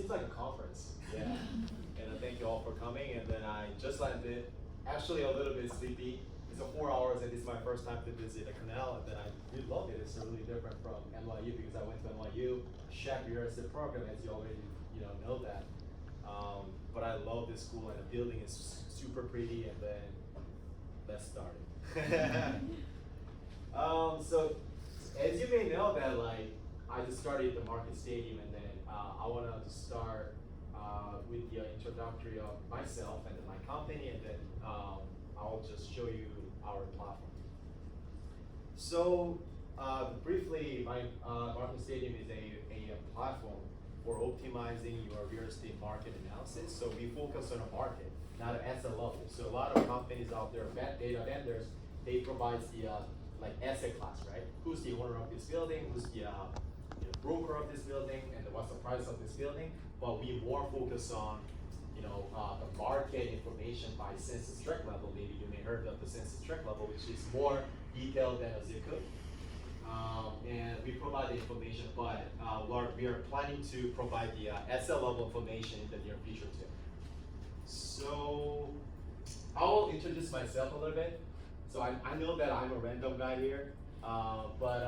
seems like a conference. Yeah. And thank you all for coming. And then I just landed, actually a little bit sleepy. It's a 4 hours and it's my first time to visit a Cornell, and then I really love it. It's really different from NYU because I went to NYU, Shaq University program, as you already know that. But I love this school and the building is super pretty. And then let's start it. So as you may know that I just started the Market Stadium, and then I want to start with the introductory of myself and then my company, and then I'll just show you our platform. So briefly, my Market Stadium is a platform for optimizing your real estate market analysis. So we focus on a market, not an asset level. So a lot of companies out there, data vendors, they provide the asset class, right? Who's the owner of this building? Who's the broker of this building? And what's the price of this building? But we more focus on the market information by census tract level. Maybe you may heard of the census tract level, which is more detailed than a zip code. And we provide the information, but we are planning to provide the asset level information in the near future too. So I'll introduce myself a little bit. So I know that I'm a random guy here, but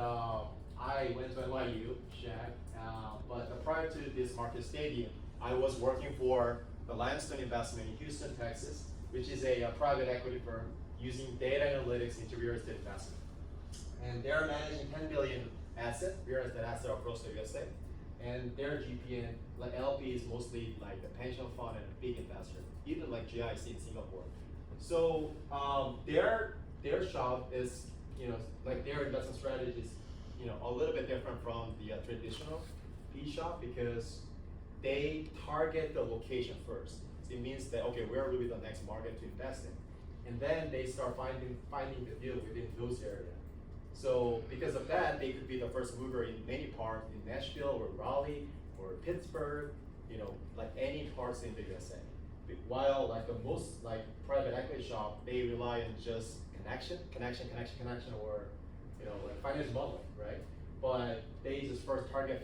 I went to NYU, Shaq, but prior to this Market Stadium, I was working for the Limestone Investment in Houston, Texas, which is a private equity firm using data analytics into real estate investment. And they're managing 10 billion real estate asset across the USA. And their GPN, LP is mostly like the pension fund and a big investor, even like GIC in Singapore. So their shop is, their investment strategy is, a little bit different from the traditional P shop because they target the location first. So it means that, okay, where will be the next market to invest in? And then they start finding the deal within those areas. So because of that, they could be the first mover in many parts in Nashville or Raleigh or Pittsburgh, any parts in the USA. While the most private equity shop, they rely on just connection, or financial modeling, right? But they just target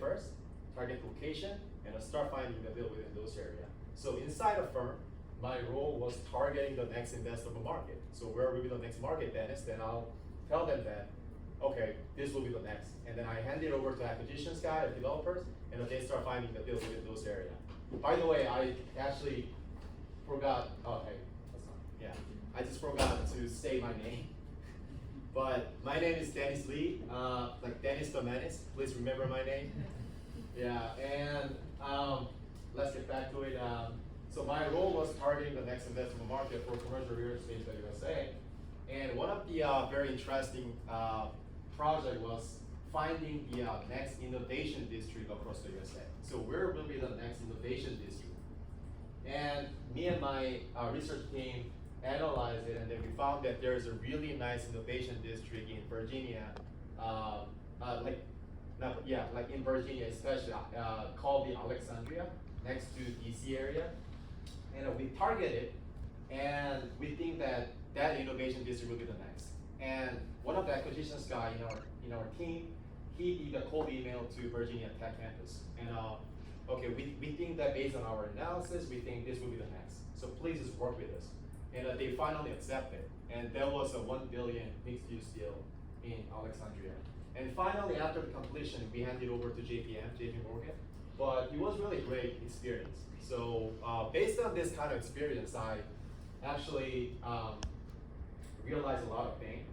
location, and start finding the deal within those areas. So inside a firm, my role was targeting the next investable market. So where will be the next market, Dennis? Then I'll tell them that, okay, this will be the next. And then I hand it over to acquisitions guy, or developers, and they start finding the deal within those areas. By the way, I actually forgot, okay, that's not, yeah. I just forgot to say my name. But my name is Dennis Lee, like Dennis the Menace. Please remember my name. Yeah, and let's get back to it. So my role was targeting the next investable market for commercial real estate in the USA. And one of the very interesting project was finding the next innovation district across the USA. So where will be the next innovation district? And me and my research team analyzed it, and then we found that there is a really nice innovation district in Virginia, in Virginia especially, called the Alexandria, next to DC area. And we targeted, and we think that that innovation district will be the next. And one of the acquisitions guy in our team, he did a cold email to Virginia Tech campus. And okay, we think that based on our analysis, we think this will be the next. So please just work with us. And they finally accepted. And there was a $1 billion mixed use deal in Alexandria. And finally, after the completion, we handed over to JP Morgan. But it was really a great experience. So based on this kind of experience, I actually realized a lot of things.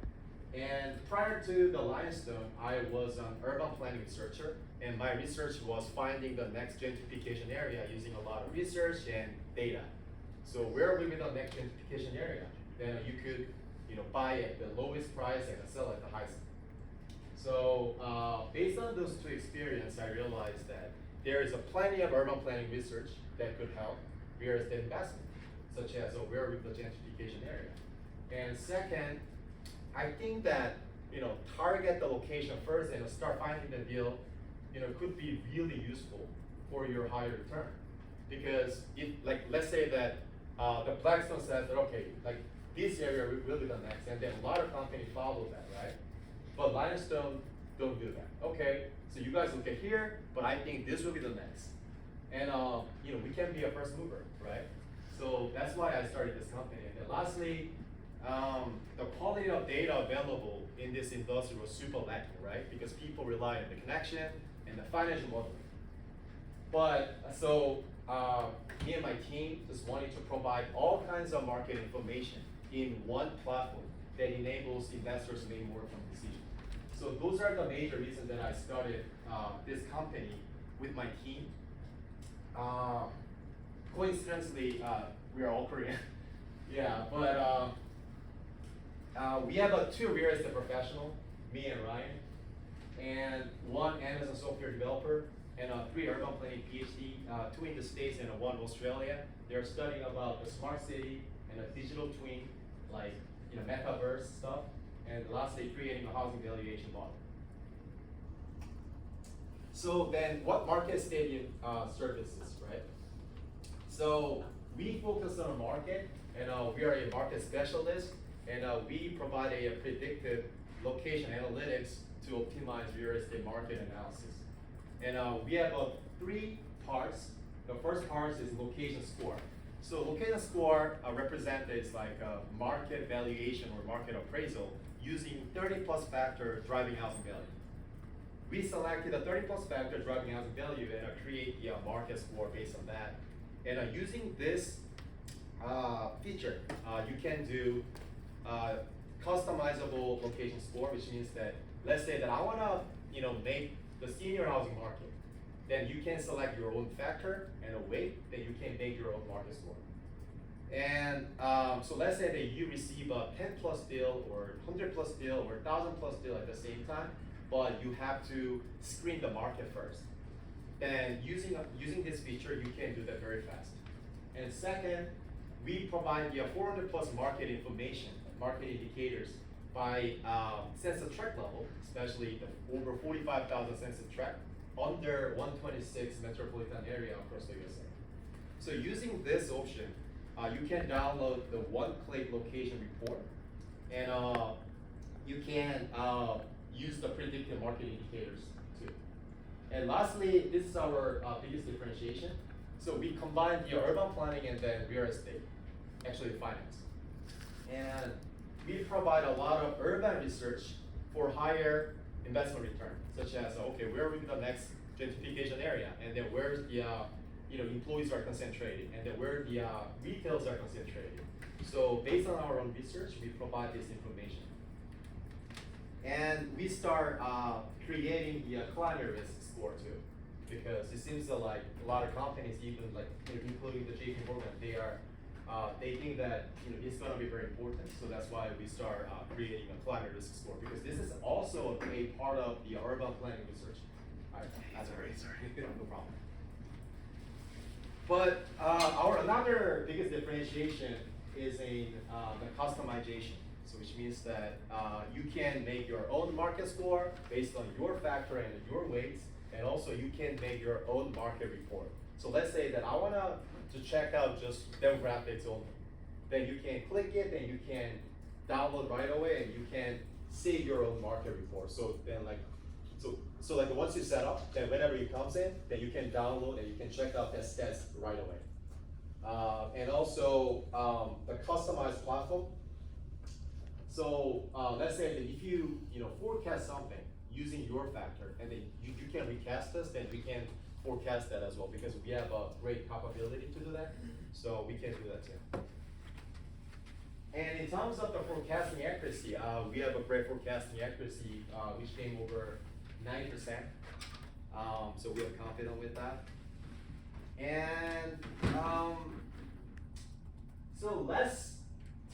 And prior to the Limestone, I was an urban planning researcher, and my research was finding the next gentrification area using a lot of research and data. So where will be the next gentrification area? Then you could buy at the lowest price and sell at the highest. So based on those two experiences, I realized that there is plenty of urban planning research that could help real estate investment, such as where will be the gentrification area. And second, I think that target the location first and start finding the deal, could be really useful for your higher return. Because if, let's say that the Blackstone says that okay, this area will be the next, and then a lot of companies follow that, right? But Limestone don't do that. Okay, so you guys look at here, but I think this will be the next. And we can be a first mover, right? So that's why I started this company. And then lastly, the quality of data available in this industry was super lacking, right? Because people rely on the connection and the financial modeling. But so me and my team just wanted to provide all kinds of market information in one platform that enables investors to make more informed decisions. So those are the major reasons that I started this company with my team. Coincidentally, we are all Korean. Yeah, but we have two real estate professionals, me and Ryan, and one Amazon software developer, and three urban planning PhD, two in the States and one in Australia. They're studying about the smart city and a digital twin, like metaverse stuff, and lastly, creating a housing valuation model. So then, what market stadium services, right? So we focus on a market, and we are a market specialist, and we provide a predictive location analytics to optimize real estate market analysis. And we have three parts. The first part is location score. So location score represents like a market valuation or market appraisal using 30 plus factor driving housing value. We selected a 30 plus factor driving housing value and create the market score based on that. And using this feature, you can do customizable location score, which means that let's say that I want to make the senior housing market, then you can select your own factor and a weight, then you can make your own market score. And so let's say that you receive a 10 plus deal or 100 plus deal or 1,000 plus deal at the same time, but you have to screen the market first. And using this feature, you can do that very fast. And second, we provide the 400 plus market information, market indicators by census tract level, especially the over 45,000 census tract under 126 metropolitan area across the USA. So using this option, you can download the one-click location report, and you can use the predictive market indicators too. And lastly, this is our biggest differentiation. So we combine the urban planning and then real estate, actually finance. And we provide a lot of urban research for higher investment return, such as, okay, where will be the next gentrification area, and then where the employees are concentrated, and then where the retails are concentrated. So based on our own research, we provide this information. And we start creating the climate risk score too, because it seems that like a lot of companies, even like including the JP Morgan, they think that it's going to be very important. So that's why we start creating a climate risk score, because this is also a part of the urban planning research. Sorry, no problem. But our another biggest differentiation is in the customization. So which means that you can make your own market score based on your factor and your weights, and also you can make your own market report. So let's say that I want to check out just demographics only. Then you can click it and you can download right away, and you can save your own market report. So then so like once you set up, then whenever it comes in, then you can download and you can check out that stats right away. And also the customized platform. So let's say that if you forecast something using your factor, and then you can recast this, then we can forecast that as well, because we have a great capability to do that. So we can do that too. And in terms of the forecasting accuracy, we have a great forecasting accuracy, which came over 90%. So we are confident with that. And so let's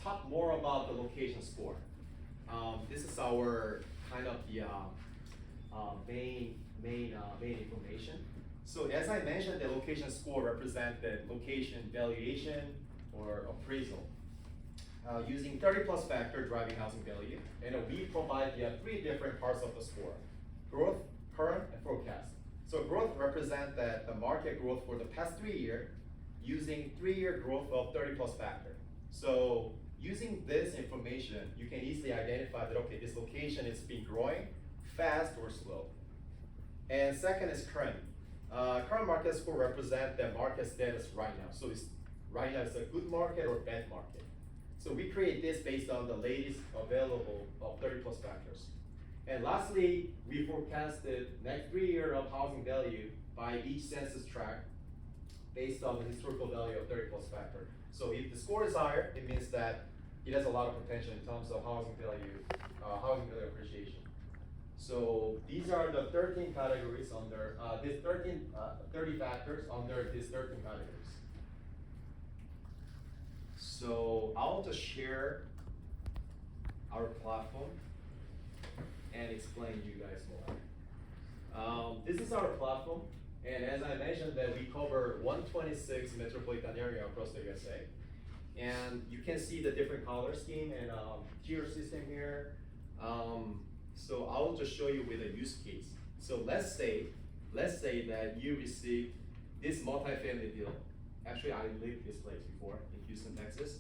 talk more about the location score. This is our kind of the main information. So as I mentioned, the location score represents the location valuation or appraisal using 30 plus factor driving housing value. And we provide the three different parts of the score: growth, current, and forecast. So growth represents that the market growth for the past 3 years using 3-year growth of 30 plus factor. So using this information, you can easily identify that, okay, this location is been growing fast or slow. And second is current. Current market score represents the market status right now. So it's right now it's a good market or bad market. So we create this based on the latest available of 30 plus factors. And lastly, we forecasted next 3 years of housing value by each census tract based on the historical value of 30 plus factor. So if the score is higher, it means that it has a lot of potential in terms of housing value appreciation. So these are the 13 categories under these 30 factors under these 13 categories. So I'll just share our platform and explain you guys more. This is our platform, and as I mentioned that we cover 126 metropolitan area across the USA. And you can see the different color scheme and tier system here. So I will just show you with a use case. So let's say that you receive this multifamily deal. Actually, I lived this place before in Houston, Texas.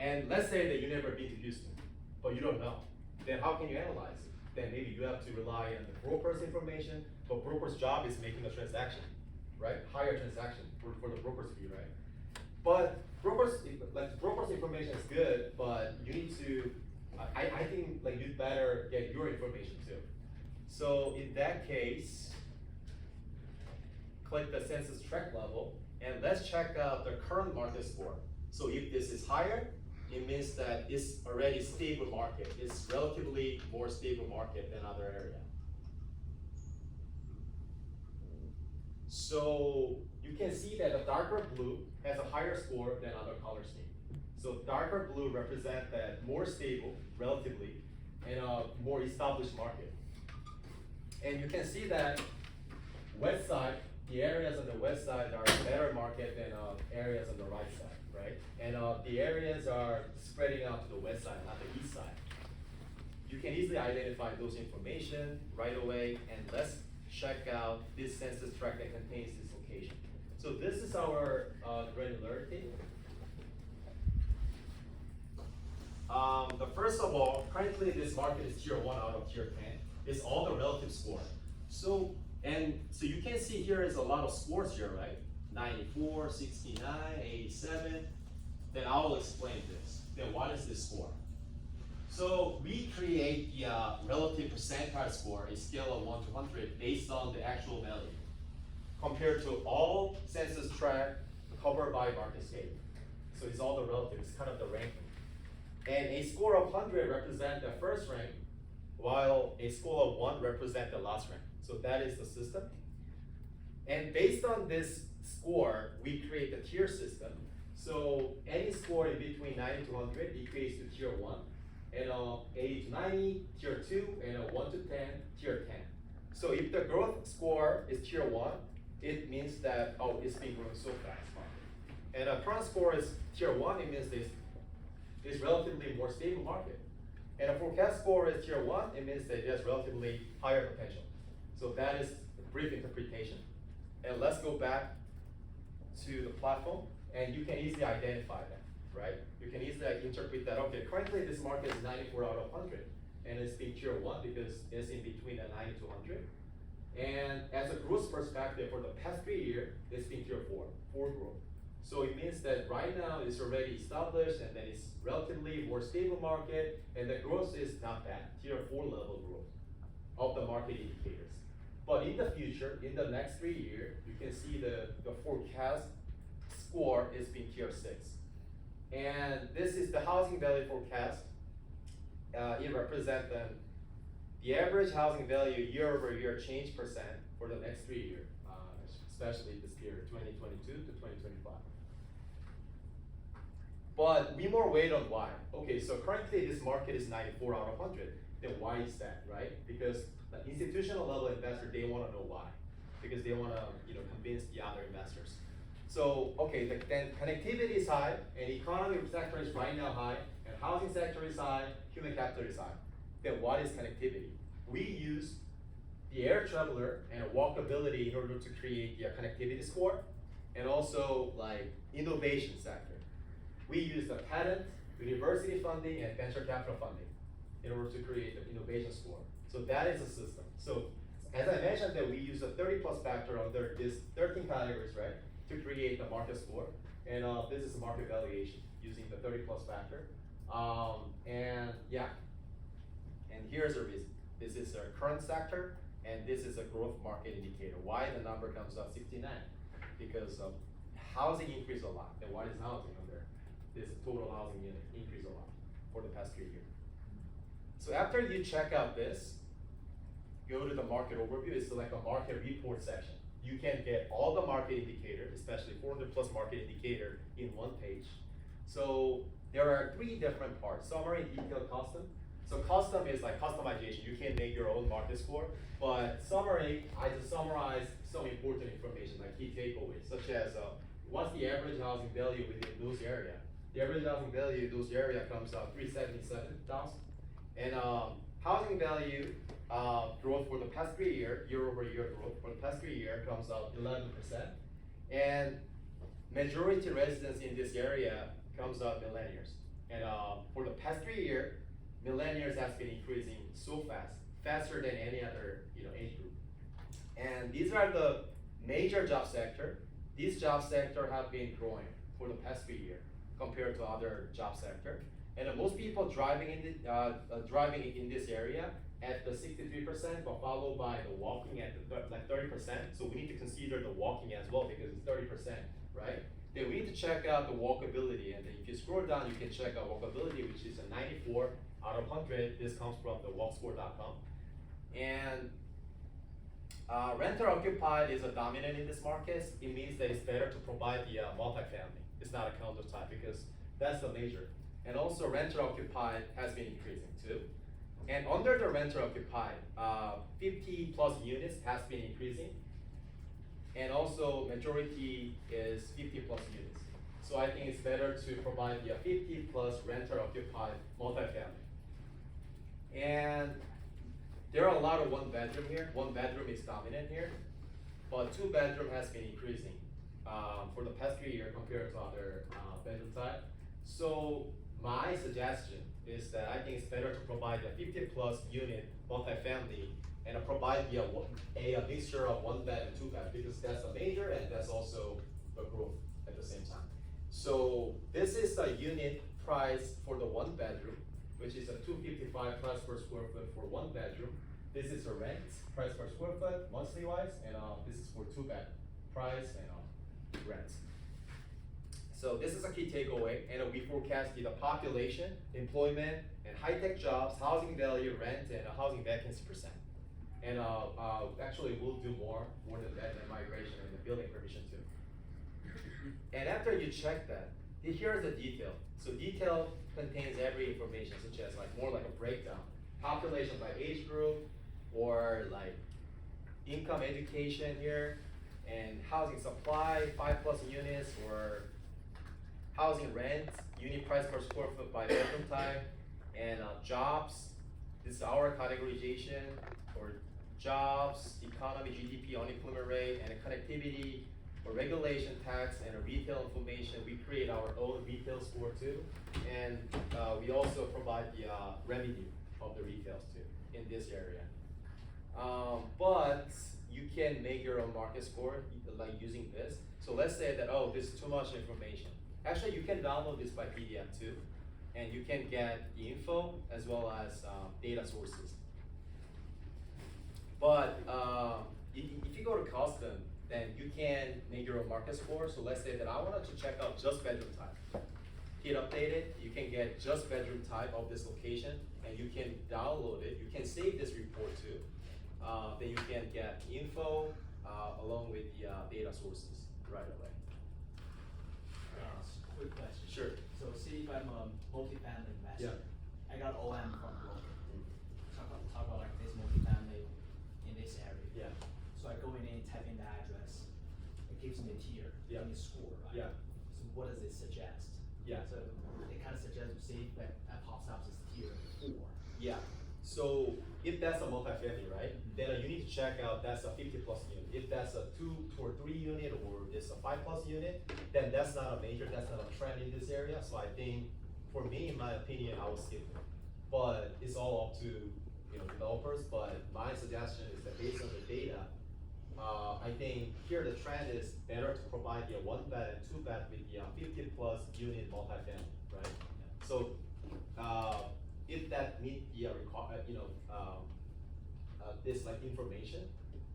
And let's say that you never been to Houston, but you don't know. Then how can you analyze it? Then maybe you have to rely on the broker's information, but broker's job is making a transaction, right? Higher transaction for the broker's fee, right? But broker's information is good, but you need to, I think like you'd better get your information too. So in that case, click the census tract level, and let's check out the current market score. So if this is higher, it means that it's already stable market. It's relatively more stable market than other area. So you can see that the darker blue has a higher score than other color scheme. So darker blue represent that more stable, relatively, and a more established market. And you can see that west side, the areas on the west side are better market than areas on the right side, right? And the areas are spreading out to the west side, not the east side. You can easily identify those information right away, and let's check out this census tract that contains this location. So this is our granularity. The first of all, currently this market is tier 1 out of tier 10. It's all the relative score. So you can see here is a lot of scores here, right? 94, 69, 87. Then I will explain this. Then what is this score? So we create the relative percentile score, a scale of 1 to 100, based on the actual value, compared to all census tract covered by MarketScape. So it's all the relative, it's kind of the ranking. And a score of 100 represents the first rank, while a score of 1 represents the last rank. So that is the system. And based on this score, we create the tier system. So any score in between 90 to 100 equates to tier 1. And 80 to 90, tier 2, and 1 to 10, tier 10. So if the growth score is tier 1, it means that, oh, it's been growing so fast. And a current score is tier 1, it means this relatively more stable market. And a forecast score is tier 1, it means that it has relatively higher potential. So that is a brief interpretation. And let's go back to the platform, and you can easily identify that, right? You can easily interpret that, okay, currently this market is 94 out of 100, and it's been tier 1 because it's in between the 90 to 100. And as a growth perspective, for the past 3 years, it's been tier 4 growth. So it means that right now it's already established, and then it's relatively more stable market, and the growth is not bad, tier 4 level growth of the market indicators. But in the future, in the next 3 years, you can see the forecast score is being tier 6. And this is the housing value forecast. It represents the average housing value year-over-year change percent for the next 3 years, especially this year, 2022 to 2025. But we more weight on why. Okay, so currently this market is 94 out of 100. Then why is that, right? Because the institutional level investor, they want to know why, because they want to, convince the other investors. So okay, then connectivity is high, and economy sector is right now high, and housing sector is high, human capital is high. Then what is connectivity? We use the air traveler and walkability in order to create the connectivity score, and also like innovation sector. We use the patent, university funding, and venture capital funding in order to create the innovation score. So that is a system. So as I mentioned that we use a 30 plus factor under this 13 categories, right, to create the market score. And this is market valuation using the 30 plus factor. And yeah, and here's the reason. This is our current sector, and this is a growth market indicator. Why the number comes up 69? Because housing increased a lot. And what is housing under? This total housing unit increased a lot for the past 3 years. So after you check out this, go to the market overview. It's like a market report section. You can get all the market indicators, especially 400 plus market indicator in one page. So there are 3 different parts: summary, detail, custom. So custom is like customization. You can make your own market score. But summary, I just summarize some important information like key takeaways, such as what's the average housing value within those area. The average housing value in those area comes out 377,000. And housing value growth for the past 3 years, year-over-year growth for the past 3 years comes out 11%. And majority residents in this area comes out millennials. And for the past 3 years, millennials has been increasing so fast, faster than any other age group. And these are the major job sector. These job sector have been growing for the past 3 years compared to other job sector. And most people driving in this area at the 63%, but followed by the walking at the, like 30%. So we need to consider the walking as well because it's 30%, right? Then we need to check out the walkability, and then if you scroll down, you can check out walkability, which is a 94 out of 100. This comes from the walkscore.com. And renter occupied is a dominant in this market. It means that it's better to provide the multifamily. It's not a condo type because that's the major. And also renter occupied has been increasing too. And under the renter occupied, 50 plus units has been increasing. And also majority is 50 plus units. So I think it's better to provide the 50 plus renter occupied multifamily. And there are a lot of 1 bedroom here. 1 bedroom is dominant here, but 2 bedroom has been increasing for the past 3 years compared to other bedroom type. So my suggestion is that I think it's better to provide a 50 plus unit multifamily and provide a mixture of 1 bed and 2 bed because that's a major and that's also the growth at the same time. So this is the unit price for the 1 bedroom, which is a 255 price per square foot for 1 bedroom. This is a rent price per square foot monthly wise, and this is for 2 bed price and rent. So this is a key takeaway, and we forecast the population, employment, and high-tech jobs, housing value, rent, and housing vacancy percent. And actually we'll do more than that in migration and the building permission too. And after you check that, here's the detail. So detail contains every information, such as more like a breakdown, population by age group, or like income, education here, and housing supply, 5 plus units, or housing rent, unit price per square foot by bedroom type, and jobs. This is our categorization for jobs, economy, GDP, unemployment rate, and connectivity, for regulation, tax, and retail information. We create our own retail score too, and we also provide the revenue of the retails too in this area. But you can make your own market score like using this. So let's say that, oh, this is too much information. Actually, you can download this by PDF too, and you can get the info as well as data sources. But if you go to custom, then you can make your own market score. So let's say that I wanted to check out just bedroom type. Hit update it, you can get just bedroom type of this location, and you can download it. You can save this report too. Then you can get info along with the data sources right away. Quick question. Sure. So see if I'm a multifamily investor. Yeah. I got OM from broker. Talk about like this multifamily in this area. Yeah. So I go in and type in the address. It gives me a tier. Yeah. And a score, right? Yeah. So what does it suggest? Yeah. So it kind of suggests, see, that pops up as tier 4. Yeah. So if that's a multifamily, right, then you need to check out that's a 50 plus unit. If that's a 2 or 3 unit or it's a 5 plus unit, then that's not a major, that's not a trend in this area. So I think, for me, in my opinion, I would skip it. But it's all up to developers, but my suggestion is that based on the data, I think here the trend is better to provide the one bed and two bed with the 50 plus unit multifamily, right? So if that meet the this like information,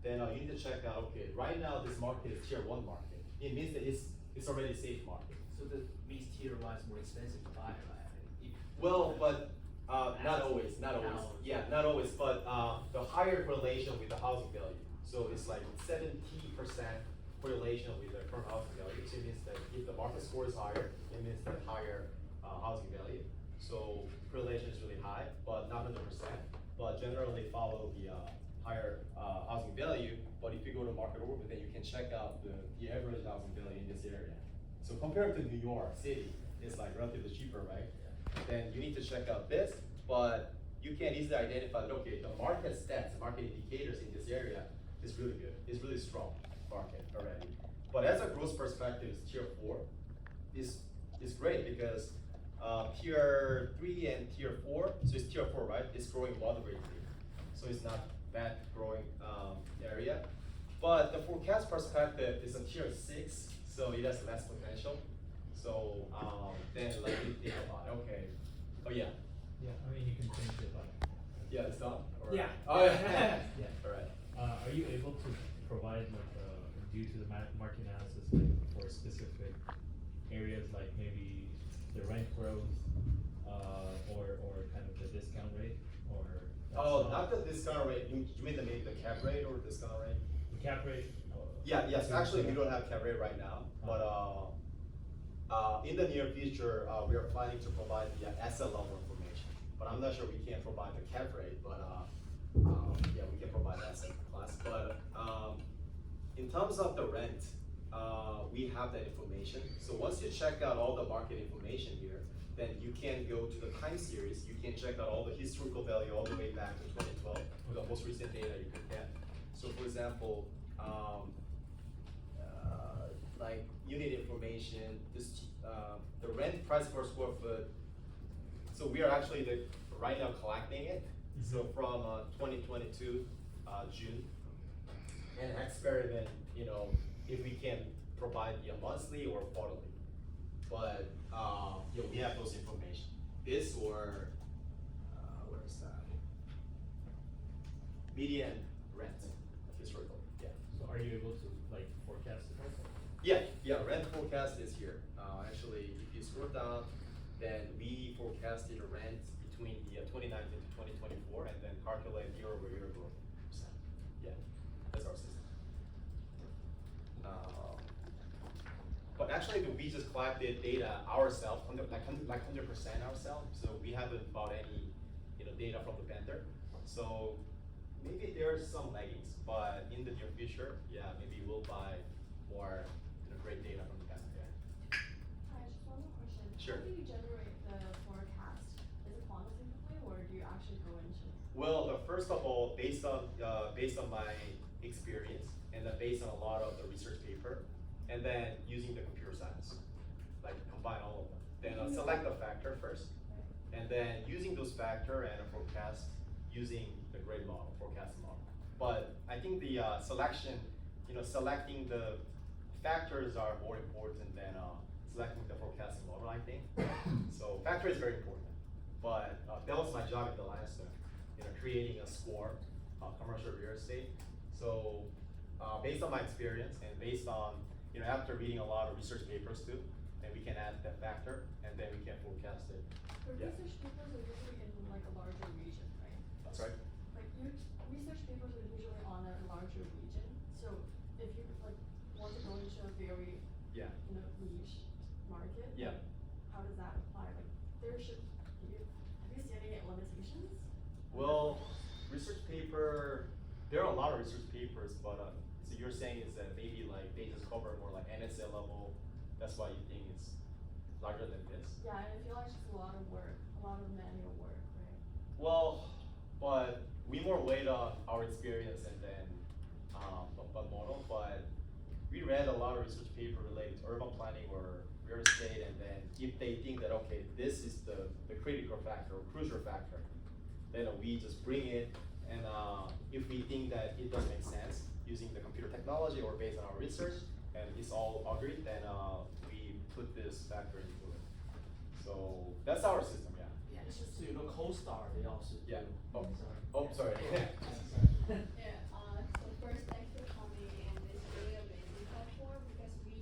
then you need to check out. Okay, right now this market is tier one market. It means that it's already safe market. So that means tier one is more expensive to buy, right? Well, but not always, not always. Yeah, not always, but the higher correlation with the housing value. So it's like 70% correlation with the current housing value, which means that if the market score is higher, it means that higher housing value. So correlation is really high, but not 100%. But generally follow the higher housing value. But if you go to market orbit, then you can check out the average housing value in this area. So compared to New York City, it's like relatively cheaper, right? Then you need to check out this, but you can easily identify that, okay, the market stats, the market indicators in this area is really good. It's really strong market already. But as a growth perspective, tier 4 is great because tier 3 and tier 4, so it's tier 4, right? It's growing moderately. So it's not bad growing area. But the forecast perspective is a tier 6, so it has less potential. So then like you think about, okay, oh yeah. Yeah, I mean, you can change it like. Yeah, it's done? Or? Yeah. Oh yeah. Yeah. All right. Are you able to provide like, due to the market analysis, like for specific areas, like maybe the rent growth, or kind of the discount rate, or? Oh, not the discount rate. You mean maybe the cap rate or discount rate? The cap rate? Yeah, yes. Actually, we don't have cap rate right now, but in the near future, we are planning to provide the asset level information. But I'm not sure we can provide the cap rate, but yeah, we can provide asset class. But in terms of the rent, we have that information. So once you check out all the market information here, then you can go to the time series. You can check out all the historical value all the way back to 2012, the most recent data you can get. So for example, like unit information, this the rent price per square foot. So we are actually right now collecting it. So from 2022 June, and experiment, if we can provide the monthly or quarterly. But we have those information. This or where's that? Median rent historical. Yeah. So are you able to like forecast it also? Yeah, rent forecast is here. Actually, if you scroll down, then we forecasted a rent between the 2019 to 2024, and then calculate year-over-year growth percent. Yeah, that's our system. But actually, we just collected data ourselves, like 100% ourselves. So we haven't bought any, data from the vendor. So maybe there are some laggings, but in the near future, yeah, maybe we'll buy more great data from the vendor. Yeah. Hi, just one more question. Sure. How do you generate the forecast? Is it quantitatively, or do you actually go into? Well, first of all, based on my experience, and then based on a lot of the research paper, and then using the computer science, like combine all of them. Then select the factor first, and then using those factor and a forecast using the grade model, forecasting model. But I think the selection, selecting the factors are more important than selecting the forecasting model, I think. So factor is very important, but that was my job in the last term, creating a score, commercial real estate. So based on my experience and based on, after reading a lot of research papers too, then we can add that factor and then we can forecast it. The Yeah. research papers are usually in like a larger region, right? That's right. Like research papers are usually on a larger region. So if you like want to go into a very Yeah. Niche market, Yeah. how does that apply? Like have you seen any limitations? Well, research paper, there are a lot of research papers, but so you're saying is that maybe like they just cover more like NSA level, that's why you think it's larger than this? Yeah, and I feel like it's just a lot of work, a lot of manual work, right? Well, but we more weight on our experience and then but model, but we read a lot of research paper related to urban planning or real estate, and then if they think that, okay, this is the critical factor or crucial factor, then we just bring it, and if we think that it doesn't make sense using the computer technology or based on our research, and it's all agreed, then we put this factor into it. So that's our system, yeah. Yeah, it's just, you know, CoStar, they also do. Yeah. Oh. Sorry. Oh, sorry. Yeah, so first, thanks for coming, and it's really amazing platform because we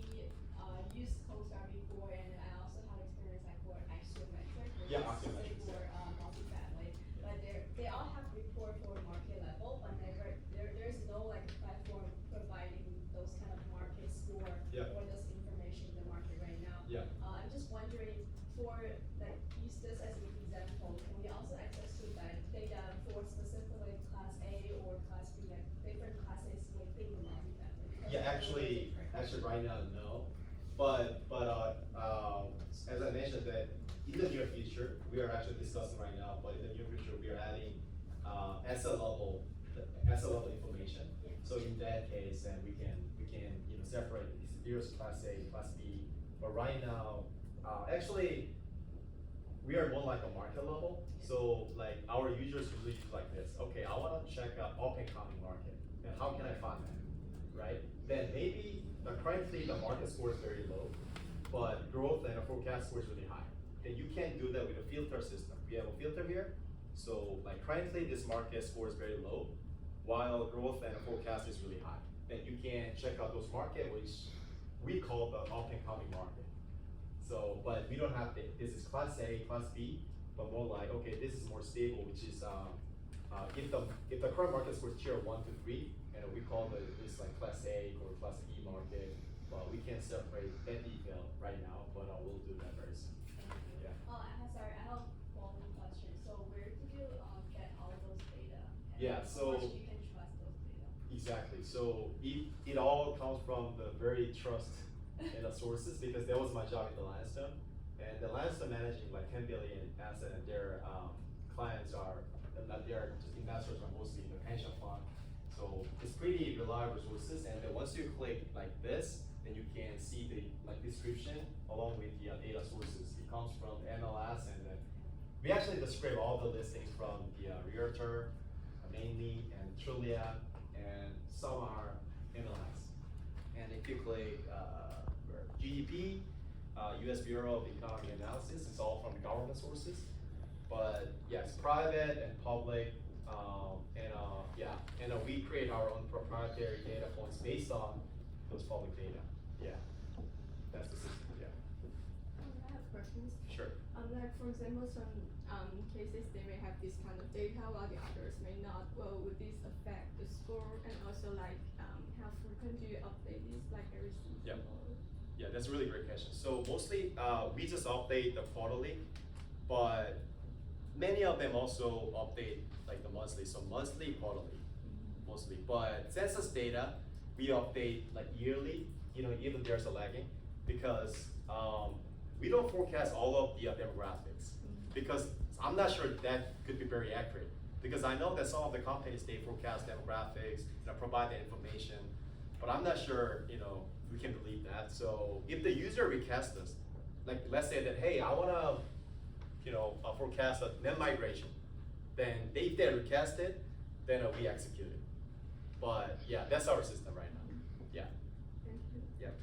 used CoStar before, and I also had experience like for axiometric, which Yeah, is axiometric, specific for multifamily. But they all have report for market level, but there's no like platform providing those kind of market score Yeah. or those information in the market right now. Yeah. I'm just wondering, for like use this as an example, can we also access to that data for specifically class A or class B, like different classes within the multifamily? Because Yeah, they're actually, different. right now, no. But as I mentioned that in the near future, we are actually discussing right now, but in the near future, we are adding SL level information. Yeah. So in that case, then we can separate here's class A, class B. But right now, actually, we are more like a market level. So like our users usually use like this. Okay, I want to check out up and coming market. And how can I find that? Right? Then maybe currently the market score is very low, but growth and the forecast score is really high. Then you can't do that with a filter system. We have a filter here. So like currently this market score is very low, while growth and the forecast is really high. Then you can check out those market which we call the up and coming market. So, but we don't have this is class A, class B, but more like, okay, this is more stable, which is if the current market score is tier 1 to 3, and we call this like class A or class B market. Well, we can't separate that detail right now, but we'll do that very soon. Thank you. Yeah. Sorry, I have a following question. So where do you get all those data? And Yeah, how much so- you can trust those data? Exactly. So it all comes from the very trust in the sources, because that was my job in the Limestone. And the Limestone managing like 10 billion asset, and their clients are, not their just investors are mostly in the pension fund. So it's pretty reliable sources, and then once you click like this, then you can see the like description along with the data sources. It comes from MLS, and then we actually describe all the listings from the Realtor, mainly, and Trillia, and some are MLS. And if you click GDP, US Bureau of Economic Analysis, it's all from government sources. But yes, private and public, and we create our own proprietary data points based on those public data. Yeah, that's the system. Yeah, I have questions. sure. Like for example, some cases they may have this kind of data while the others may not. Well, would this affect the score? And also like how frequent do you update this, like every season? Yep. Or? Yeah, that's a really great question. So mostly, we just update the quarterly, but many of them also update like the monthly. So monthly, quarterly, mostly. But census data, we update like yearly. Even there's a lagging, because we don't forecast all of the demographics, because I'm not sure that could be very accurate. Because I know that some of the companies, they forecast demographics, provide that information, but I'm not sure, we can believe that. So if the user requests us, like let's say that, hey, I wanna, forecast a net migration, then if they request it, then we execute it. But yeah, that's our system right now. Yeah. Thank you. Yep.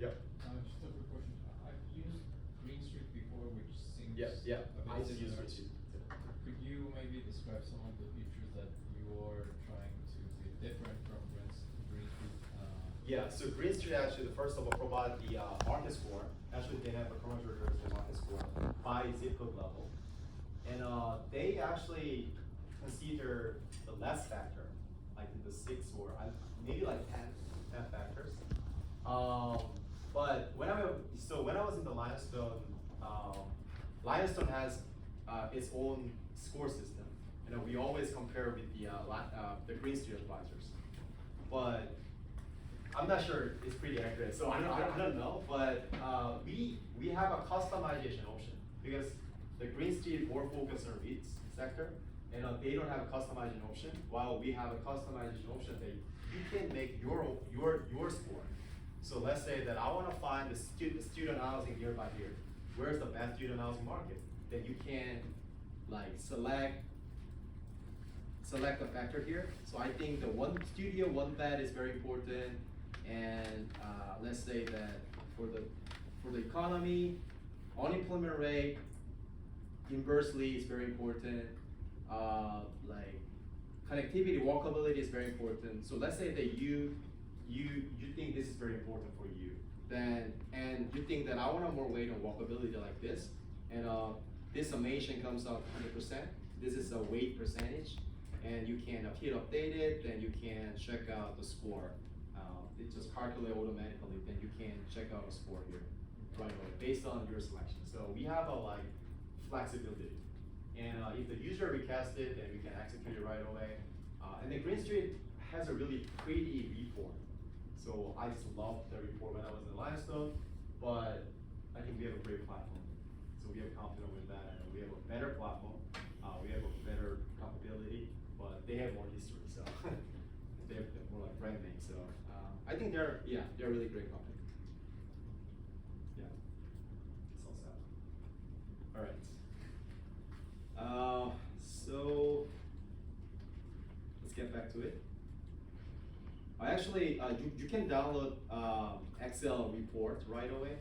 Yep. Just a quick question. I've used Green Street before, which seems Yeah. a I bit just use similar. Richie. Could you maybe describe some of the features that you are trying to be different from Green Street? Yeah, so Green Street actually, first of all, provide the market score. Actually, they have a commercial real estate market score by zip code level. And they actually consider the less factor, like the 6 or maybe like 10 factors. But when I was in the Limestone, Limestone has its own score system. We always compare with the Green Street advisors. But I'm not sure it's pretty accurate, so I don't know. But we have a customization option, because the Green Street more focused on REITs sector, and they don't have a customization option. While we have a customization option that you can make your score. So let's say that I want to find the student housing nearby here. Where's the best student housing market? Then you can like select a factor here. So I think the one studio, one bed is very important, and let's say that for the economy, unemployment rate, inversely is very important. Like connectivity, walkability is very important. So let's say that you think this is very important for you, then and you think that I want a more weight on walkability like this, and this summation comes out 100%. This is a weight percentage, and you can hit update it, then you can check out the score. It just calculates automatically, then you can check out a score here right away based on your selection. So we have a like flexibility, and if the user requests it, then we can execute it right away. And then Green Street has a really pretty report. So I just loved the report when I was in Limestone, but I think we have a great platform. So we are confident with that, and we have a better platform. We have a better compatibility, but they have more history, so they're more like brand name. So I think they're a really great company. Yeah, it's all set. All right. So let's get back to it. Actually, you can download Excel report right away.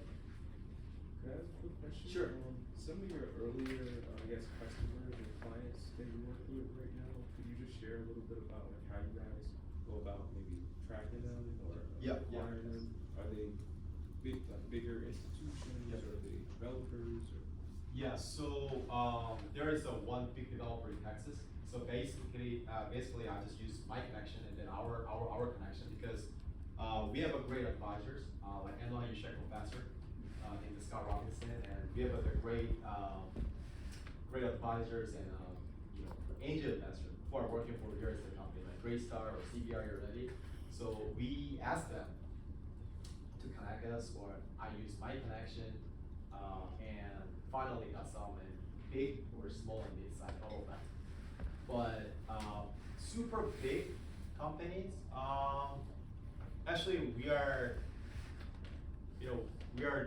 Can I ask a quick question? Sure. Some of your earlier, I guess, customers or clients that you work with right now, could you just share a little bit about like how you guys go about maybe tracking them or acquiring them? Are they bigger institutions? Yep. Or are they developers? Or? Yeah. So there is a one big developer in Texas. So basically, I just use my connection and then our connection because we have a great advisors like NYU Share Professor named Scott Robinson, and we have other great advisors and angel investors who are working for real estate company like Greystar or CBRE already. So we ask them to connect us, or I use my connection, and finally got some big or small and mid-size, all of that. But super big companies, actually we are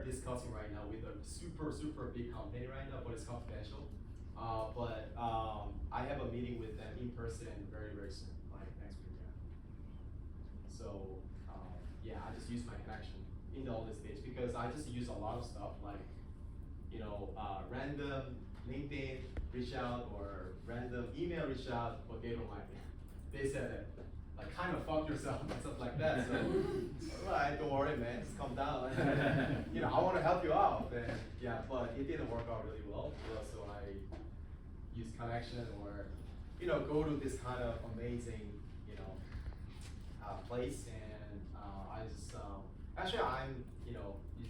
discussing right now with a super big company right now, but it's confidential. But I have a meeting with them in person very soon, like next week. So yeah, I just use my connection in all this stage because I just use a lot of stuff like random LinkedIn reach out or random email reach out, but they don't like it. They said that like kind of fuck yourself and stuff like that. So alright, don't worry, man, just calm down. I want to help you out. And yeah, but it didn't work out really well. So I use connection or go to this kind of amazing place, and I just actually I'm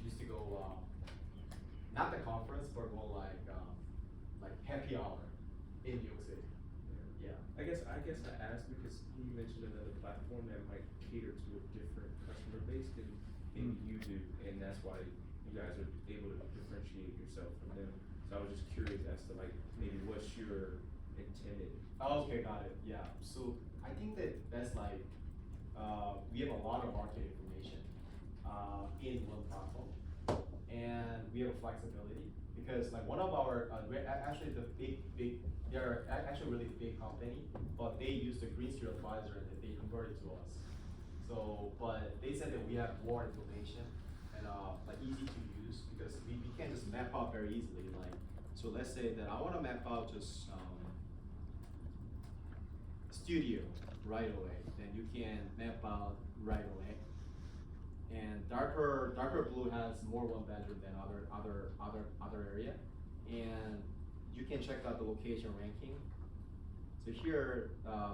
used to go not the conference but more like happy hour in New York City. Yeah. I guess I asked because you mentioned another platform that might cater to a different customer base than maybe you do, and that's why you guys are able to differentiate yourself from them. So I was just curious as to like maybe what's your intended. Okay, got it. Yeah. So I think that's like we have a lot of market information in one platform, and we have a flexibility because like one of our actually the big they're actually really big company, but they use the Green Street Advisor and they converted to us. So, but they said that we have more information and like easy to use because we can't just map out very easily. Like, so let's say that I want to map out just studio right away, then you can map out right away. And darker blue has more one bedroom than other area, and you can check out the location ranking. So here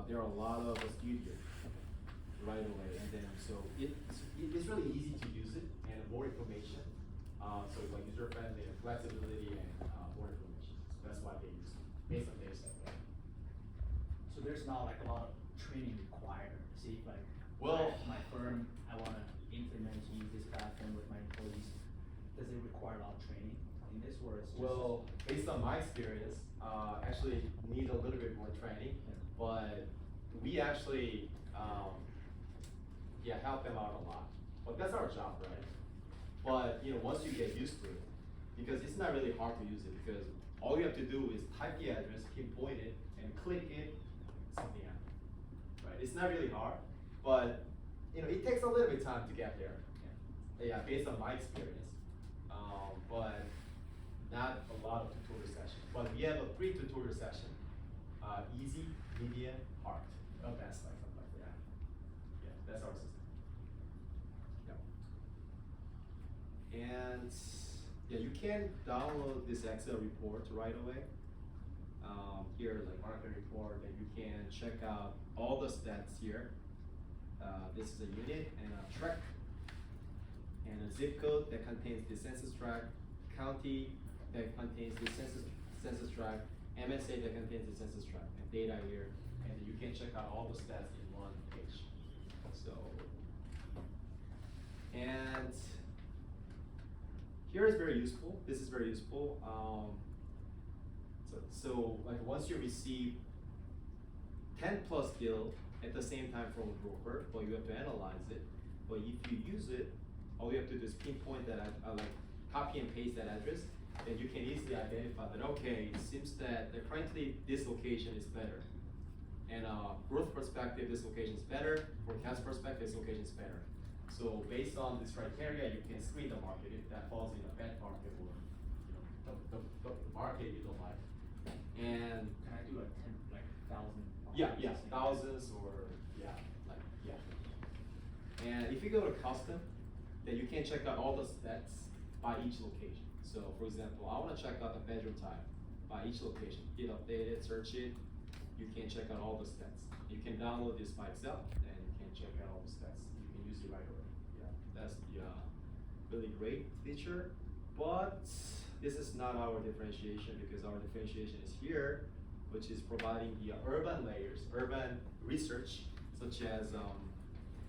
there are a lot of studios right away, and then so it's really easy to use it and more information. So it's like user friendly and flexibility and more information. So that's why they use it based on their stuff. So there's not like a lot of training required. See, like Well, my firm, I want to implement use this platform with my employees. Does it require a lot of training in this, or it's just well, based on my experience, actually need a little bit more training, but we actually help them out a lot. But that's our job, right? But once you get used to it, because it's not really hard to use it because All you have to do is type the address, pinpoint it, and click it, something happens. Right? It's not really hard, but it takes a little bit of time to get there. Yeah, based on my experience. But not a lot of tutorial sessions. But we have a free tutorial session. Easy, medium, hard. Advanced, like something like that. Yeah, that's our system. Yeah. And yeah, you can download this Excel report right away. Here, like market report, and you can check out all the stats here. This is a unit and a tract, and a zip code that contains the census tract, county that contains the census tract, MSA that contains the census tract, and data here, and you can check out all the stats in one page. So, and here is very useful. This is very useful. So like once you receive 10 plus deal at the same time from a broker, but you have to analyze it. But if you use it, all you have to do is pinpoint that, like copy and paste that address, then you can easily identify that, okay, it seems that currently this location is better. And growth perspective, this location is better. For cash perspective, this location is better. So based on this criteria, you can screen the market if that falls in a bad market or the market you don't like. And Can I do like 1,000? yeah, thousands or And if you go to custom, then you can check out all the stats by each location. So for example, I want to check out the bedroom type by each location. Hit update it, search it. You can check out all the stats. You can download this by Excel and you can check out all the stats. You can use it right away. Yeah, that's the really great feature. But this is not our differentiation, because our differentiation is here, which is providing the urban layers, urban research, such as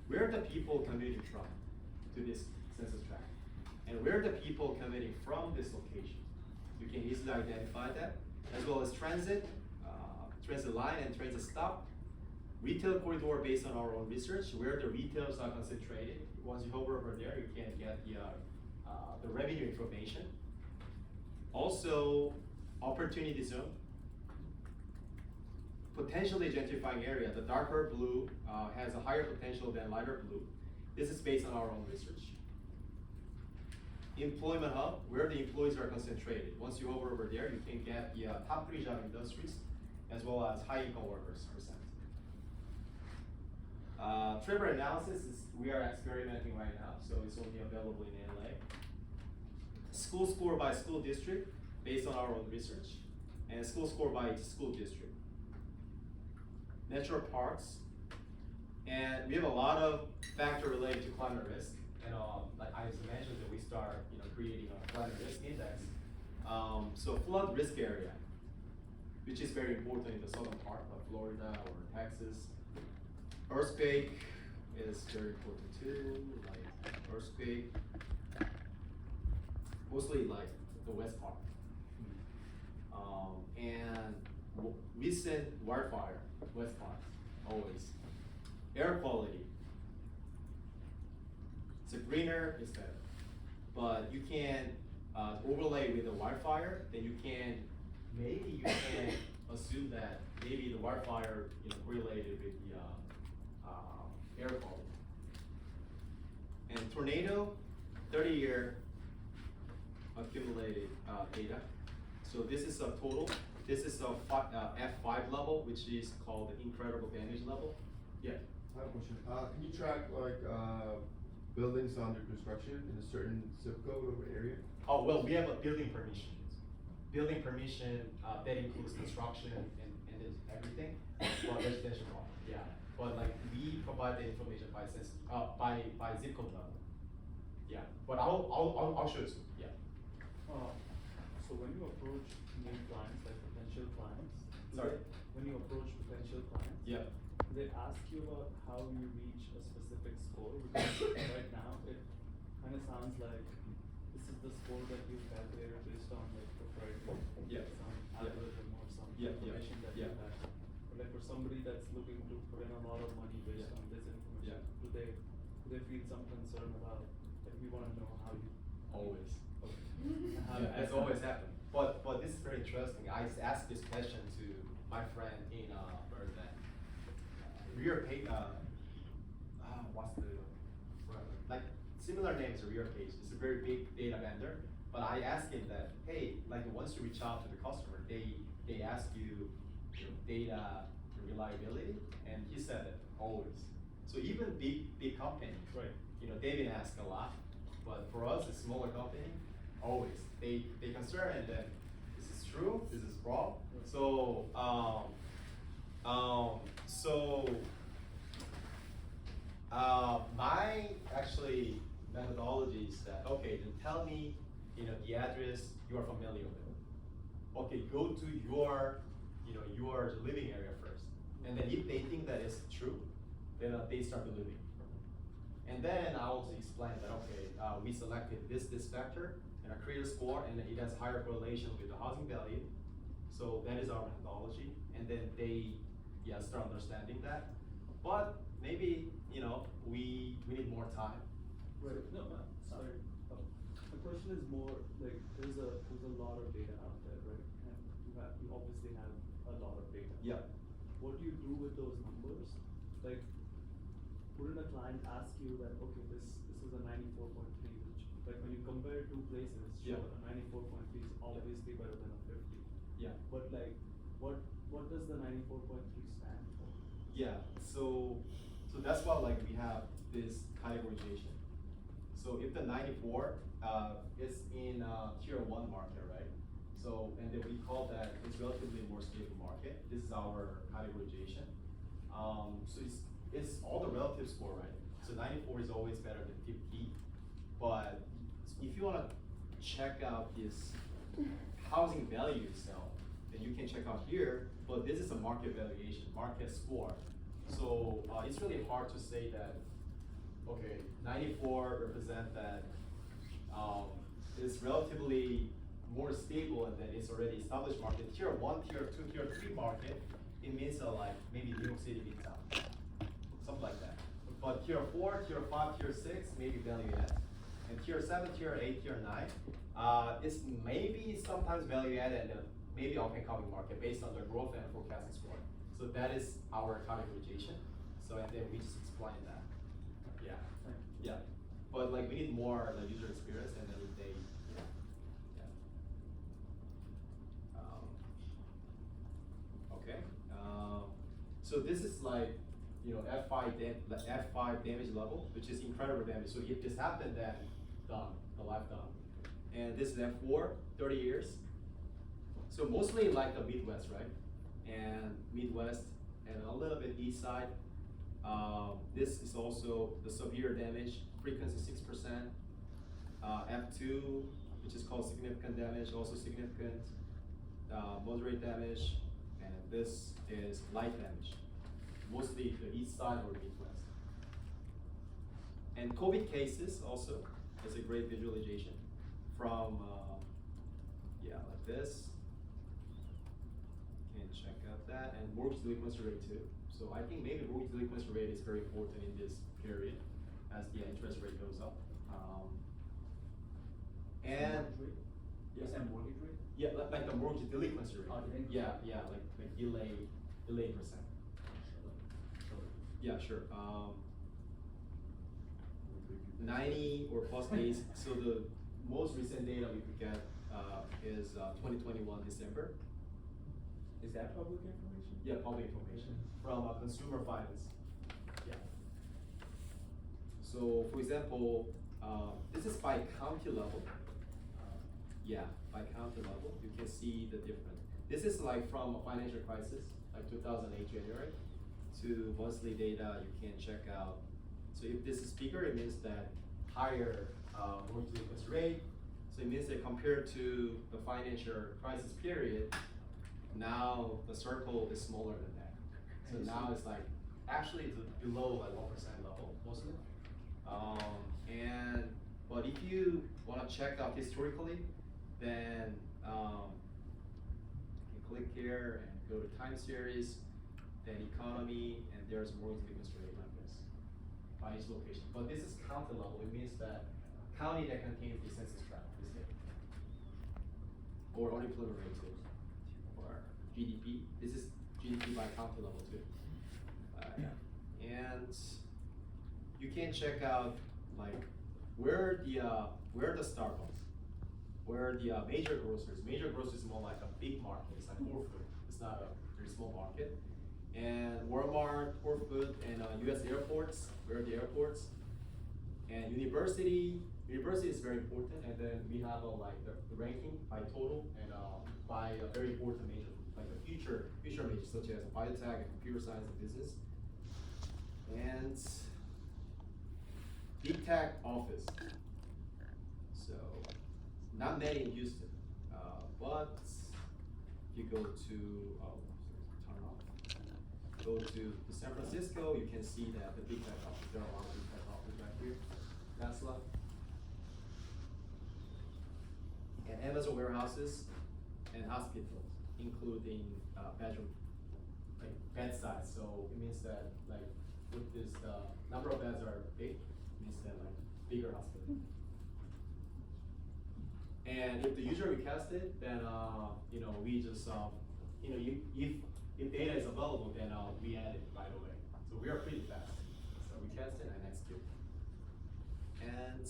where are the people commuting from to this census tract, and where are the people commuting from this location. You can easily identify that, as well as transit, transit line and transit stop, retail corridor based on our own research, where the retails are concentrated. Once you hover over there, you can get the revenue information. Also, opportunity zone, potentially gentrifying area. The darker blue has a higher potential than lighter blue. This is based on our own research. Employment hub, where the employees are concentrated. Once you hover over there, you can get the top 3 job industries, as well as high income workers percent. Trevor analysis is, we are experimenting right now, so it's only available in LA. School score by school district, based on our own research, and school score by each school district. Natural parks, and we have a lot of factor related to climate risk. And like I just mentioned, that we start creating a climate risk index. So flood risk area, which is very important in the southern part of Florida or Texas. Earthquake is very important too, like earthquake, mostly like the west part. And recent wildfire, west part, always. Air quality. So greener is better, but you can overlay with the wildfire, then maybe you can assume that maybe the wildfire correlated with the air quality. And tornado, 30-year accumulated data. So this is a total. This is a F5 level, which is called the incredible damage level. Yeah. I have a question. Can you track like buildings under construction in a certain zip code or area? Oh, well, we have a building permission. Building permission, that includes construction and everything, for residential part, yeah. But like, we provide the information by zip code level. Yeah, but I'll show you, yeah. So when you approach new clients, like potential clients, Sorry? when you approach potential clients, Yeah. they ask you about how you reach a specific score, because right now it kind of sounds like this is the score that you calculated based on like proprietary, Yeah. some Yeah. algorithm or some Yeah, yeah, information that yeah. you have. But like for somebody that's looking to put in a lot of money based Yeah. on this information, Yeah. do they feel some concern about, like we want to know how you? Always. Okay. And how Yeah, you- it's always happened. but this is very interesting. I asked this question to my friend in where is that? Rear page. What's the like similar names to Rear Page. It's a very big data vendor. But I asked him that, hey, like once you reach out to the customer, they ask you, data reliability, and he said that always. So even big company, Right. They've been asked a lot, but for us, a smaller company, always they concern and then this is true, this is wrong. So my actually methodology is that, okay, then tell me, the address you are familiar with. Okay, go to your living area first, and then if they think that is true, then they start believing. And then I also explain that, okay, we selected this factor and I create a score, and it has higher correlation with the housing value. So that is our methodology, and then they start understanding that. But maybe we need more time. Right. No, sorry. The question is more like there's a lot of data out there, right? And you obviously have a lot of data. Yeah. What do you do with those numbers? Like, wouldn't a client ask you that, okay, this is a 94.3, which like when you compare two places, sure, Yeah. a 94.3 is obviously better than a 50. Yeah. But like, what does the 94.3 stand for? Yeah. So that's why like we have this categorization. So if the 94 is in tier 1 market, right? So and then we call that it's relatively more stable market. This is our categorization. So it's all the relative score, right? So 94 is always better than 50. But if you want to check out this housing value itself, then you can check out here. But this is a market valuation, market score. So it's really hard to say that, okay, 94 represent that is relatively more stable and then it's already established market. Tier 1, tier 2, tier 3 market, it means like maybe New York City, Midtown, something like that. But tier 4, tier 5, tier 6, maybe value add. And tier 7, tier 8, tier 9, it's maybe sometimes value add and maybe up and coming market based on the growth and forecasting score. So that is our categorization. So and then we just explain that. Yeah. Yeah. But like we need more like user experience and then they okay. So this is like F5 damage level, which is incredible damage. So if this happened, then done, the life done. And this is F4, 30 years. So mostly like the Midwest, right? And Midwest and a little bit east side. This is also the severe damage, frequency 6%. F2, which is called significant damage, also significant. Moderate damage, and this is light damage, mostly the east side or Midwest. And COVID cases also is a great visualization from, like this. You can check out that, and mortgage delinquency rate too. So I think maybe mortgage delinquency rate is very important in this period as the interest rate goes up. And Is that mortgage rate? yeah, like the mortgage delinquency rate. Oh, delinquency. Yeah, like delay percent. Yeah, sure. 90 or plus days. So the most recent data we could get is 2021 December. Is that public information? Yeah, public information from consumer finance. Yeah. So for example, this is by county level. Yeah, by county level, you can see the difference. This is like from a financial crisis, like 2008 January, to monthly data. You can check out. So if this is bigger, it means that higher mortgage delinquency rate. So it means that compared to the financial crisis period, now the circle is smaller than that. So now it's like actually it's below like 1% level mostly. But if you want to check out historically, then you click here and go to time series, then economy, and there's mortgage delinquency rate like this by each location. But this is county level. It means that county that contains the census tract is here. or unemployment rate too, or GDP. This is GDP by county level too. Yeah. And you can check out like where the Starbucks, where the major grocers. Major grocers is more like a big market. It's like Whole Foods. It's not a very small market. And Walmart, Whole Foods, and U.S. airports. Where are the airports? And university. University is very important. And then we have like the ranking by total and by a very important major, like the future majors such as biotech and computer science and business. And big tech office. So not many in Houston, but if you go to turn off. Go to San Francisco, you can see that the big tech office. There are a lot of big tech offices right here. Tesla and Amazon warehouses and hospitals, including bedroom, like bed size. So it means that like with this number of beds are big, it means that like bigger hospital. And if the user requested, then you know we just you know if data is available, then we add it right away. So we are pretty fast. So we test it and execute. And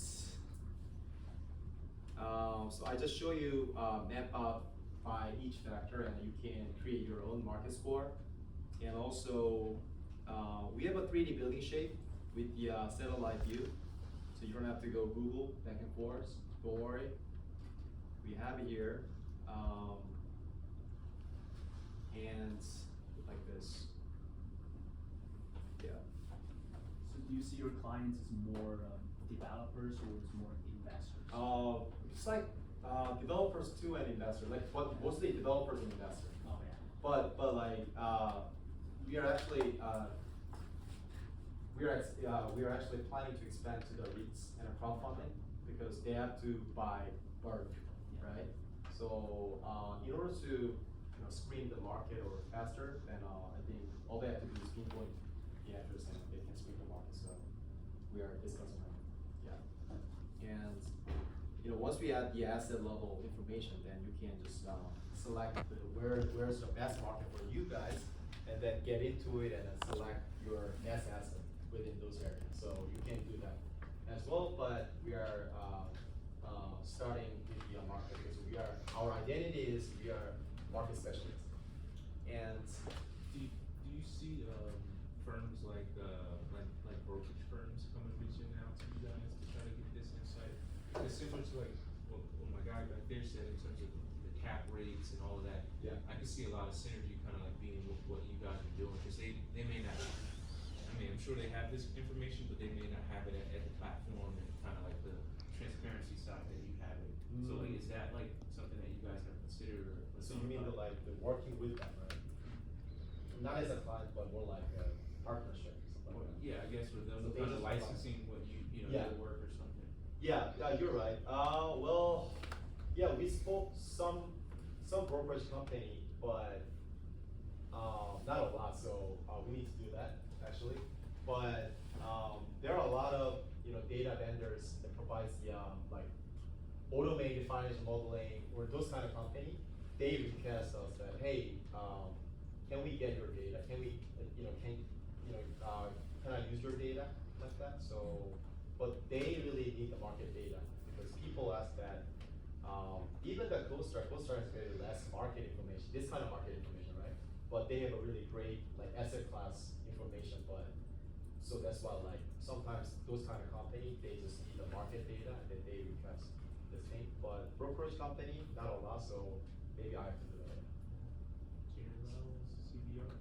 so I just show you map out by each factor, and you can create your own market score. And also, we have a 3D building shape with the satellite view, so you don't have to go Google back and forth. Don't worry. We have it here, and like this. Yeah. So do you see your clients as more developers or as more investors? It's like developers too and investors. Like, but mostly developers and investors. Oh yeah. But like we are actually we are actually planning to expand to the REITs and crowdfunding because they have to buy bulk, right? So in order to screen the market or faster, then I think all they have to do is pinpoint the address and they can screen the market. So we are discussing that. Yeah. And once we add the asset level information, then you can just select where's the best market for you guys, and then get into it and then select your best asset within those areas. So you can do that as well, but we are starting with the market because our identity is we are market specialists. And do you see firms like brokerage firms coming reaching out to you guys to try to get this insight? It's similar to like what my guy back there said in terms of the cap rates and all of that. Yeah. I can see a lot of synergy kind of like being with what you guys are doing because they may not. I mean, I'm sure they have this information, but they may not have it at the platform and kind of like the transparency side that you have it. So like, is that like something that you guys have considered? Or So you mean the working with them, right? Not as a client, but more like a partnership. Well, yeah, I guess with them So they kind of just licensing what Yeah. their work or something. Yeah, you're right. Well, yeah, we spoke some brokerage company, but not a lot. So we need to do that actually. But there are a lot of data vendors that provides the like automated financial modeling or those kind of company. They request us that hey, can we get your data? Can we can I use your data like that? So. But they really need the market data because people ask that. Even the CoStar has very less market information, this kind of market information, right? But they have a really great like asset class information. But so that's why like sometimes those kind of company they just need the market data and then they request the same. But brokerage company not a lot, so maybe I have to do that. CBR.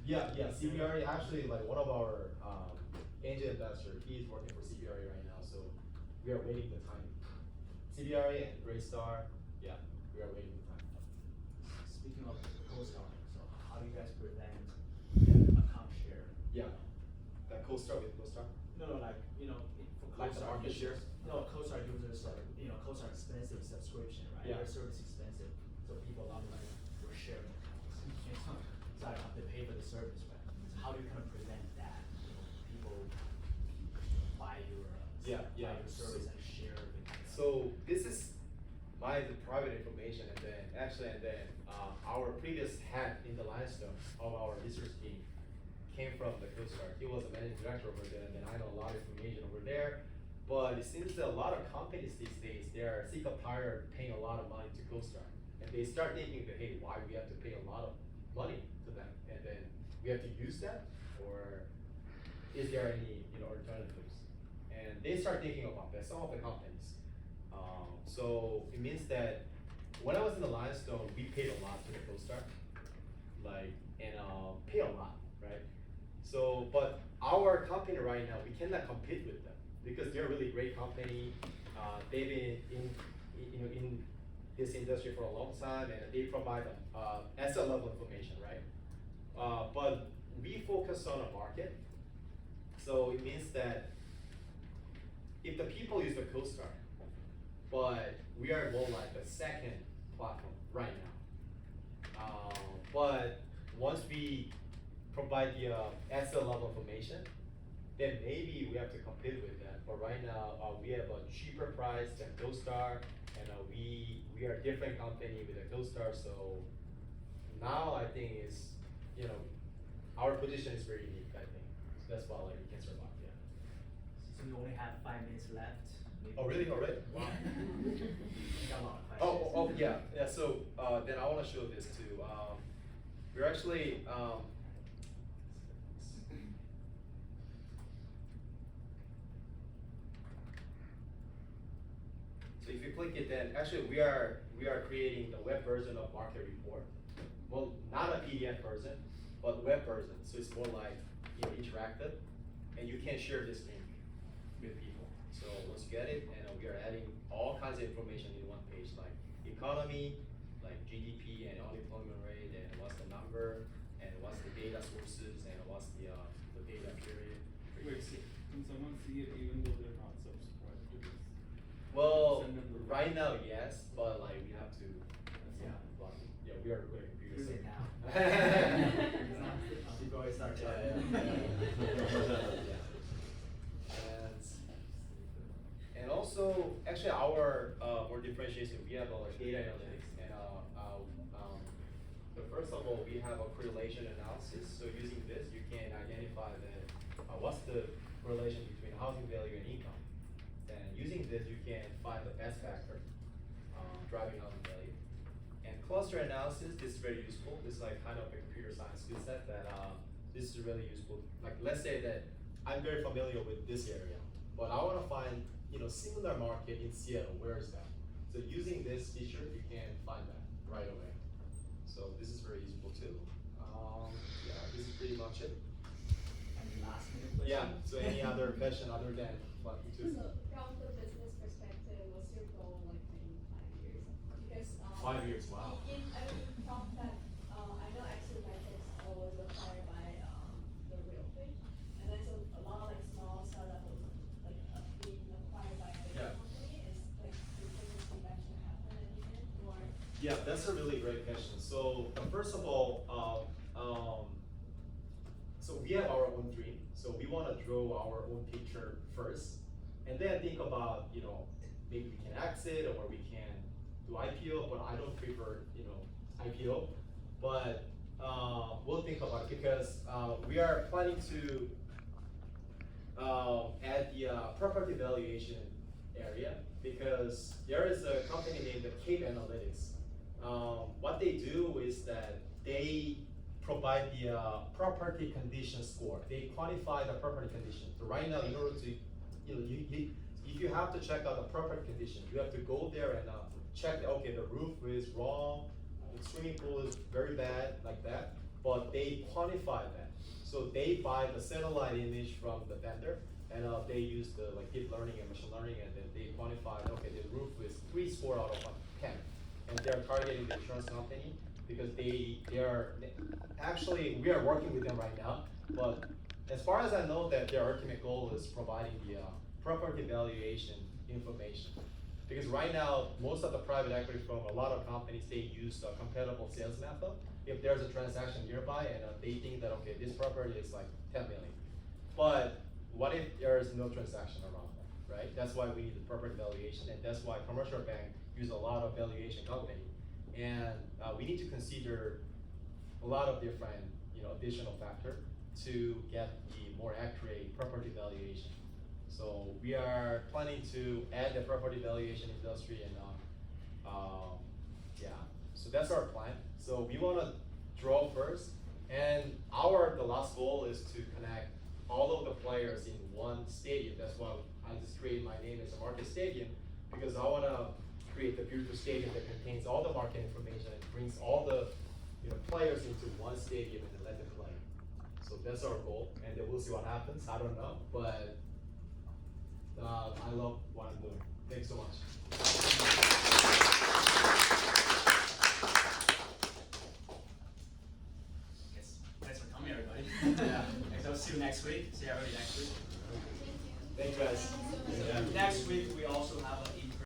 Yeah, CBRE actually like one of our angel investor, he is working for CBRE right now, so we are waiting the time. CBRE and Greystar, yeah, we are waiting the time. Speaking of CoStar, so how do you guys prevent the account share? Yeah, that CoStar with CoStar? No, like for Like the CoStar market users. share? No, CoStar users are CoStar expensive subscription, right? Yeah. Their service expensive, so people love like we're sharing accounts. So I have to pay for the service, right? So how do you kind of prevent that? People buy your Yeah. buy your service and share the So this is my private information, and then our previous head in the limestone of our research team came from the Coast Guard. He was a managing director over there, and then I know a lot of information over there. But it seems that a lot of companies these days, they are sick of tired of paying a lot of money to Coast Guard. And they start thinking that, hey, why we have to pay a lot of money to them? And then we have to use that? Or is there any, alternatives? And they start thinking about that, some of the companies. So it means that when I was in the limestone, we paid a lot to the Coast Guard, pay a lot, right? So, but our company right now, we cannot compete with them because they're a really great company. They've been in this industry for a long time, and they provide asset level information, right? But we focus on a market, so it means that if the people use the Coast Guard, but we are more like a second platform right now. But once we provide the asset level information, then maybe we have to compete with that. But right now, we have a cheaper price than CoStar, and we are a different company with a CoStar. So now I think our position is very unique. I think so that's why we can survive. Yeah. So we only have 5 minutes left. Maybe. Oh really? Already? Wow. We got a lot of questions. Oh yeah. So then I want to show this too. We're actually. So if you click it, then actually we are creating the web version of market report. Well, not a PDF version, but web version. So it's more like interactive, and you can share this link with people. So once you get it, and we are adding all kinds of information in one page, like economy, like GDP and unemployment rate, and what's the number, and what's the data sources, and what's the data period. Wait, can someone see it even though they're not subscribed to this? Well, Send them the link. right now, yes, but like we have to, we are good at computers. Use it now. Before I start. And also, actually, our more differentiation, we have like data analytics, and the first of all, we have a correlation analysis. So using this, you can identify what's the correlation between housing value and income. And using this, you can find the best factor driving housing value. And cluster analysis, this is very useful. This is like kind of a computer science skill set that this is really useful. Like let's say that I'm very familiar with this area, but I want to find similar market in Seattle. Where is that? So using this feature, you can find that right away. So this is very useful too. Yeah, this is pretty much it. Any last minute questions? Yeah. So any other question other than what we do? So from the business perspective, what's your goal like in 5 years? Because 5 years, wow. I mean, you talked that I know Exeter Metrics was acquired by the real thing, and there's a lot of like small startups like being acquired by a big Yeah. company. Is like do you think this eventually happen at the end, or? Yeah, that's a really great question. So first of all, so we have our own dream. So we want to draw our own picture first, and then think about maybe we can exit or we can do IPO. But I don't prefer IPO. But we'll think about it because we are planning to add the property valuation area because there is a company named Cape Analytics. What they do is that they provide the property condition score. They quantify the property condition. So right now, in order to, if you have to check out the property condition, you have to go there and check. Okay, the roof is wrong, the swimming pool is very bad, like that. But they quantify that. So they buy the satellite image from the vendor, and they use the deep learning and machine learning, and then they quantify. Okay, the roof is 3 score out of 10, and they're targeting the insurance company because they are actually we are working with them right now. But as far as I know, that their ultimate goal is providing the property valuation information. Because right now, most of the private equity from a lot of companies, they use a compatible sales method. If there's a transaction nearby and they think that, okay, this property is like 10 million. But what if there is no transaction around that? right? That's why we need the property valuation, and that's why commercial bank use a lot of valuation calculating. And we need to consider a lot of different, additional factor to get the more accurate property valuation. So we are planning to add the property valuation industry, and yeah, so that's our plan. So we wanna draw first, and the last goal is to connect all of the players in one stadium. That's why I just created my name as a market stadium, because I wanna create the beautiful stadium that contains all the market information and brings all the players into one stadium and then let them play. So that's our goal, and then we'll see what happens. I don't know, but I love what I'm doing. Thanks so much. Thanks for coming, everybody. Yeah. Thanks. I'll see you next week. See everybody next week. Thank you guys. Next week we also have an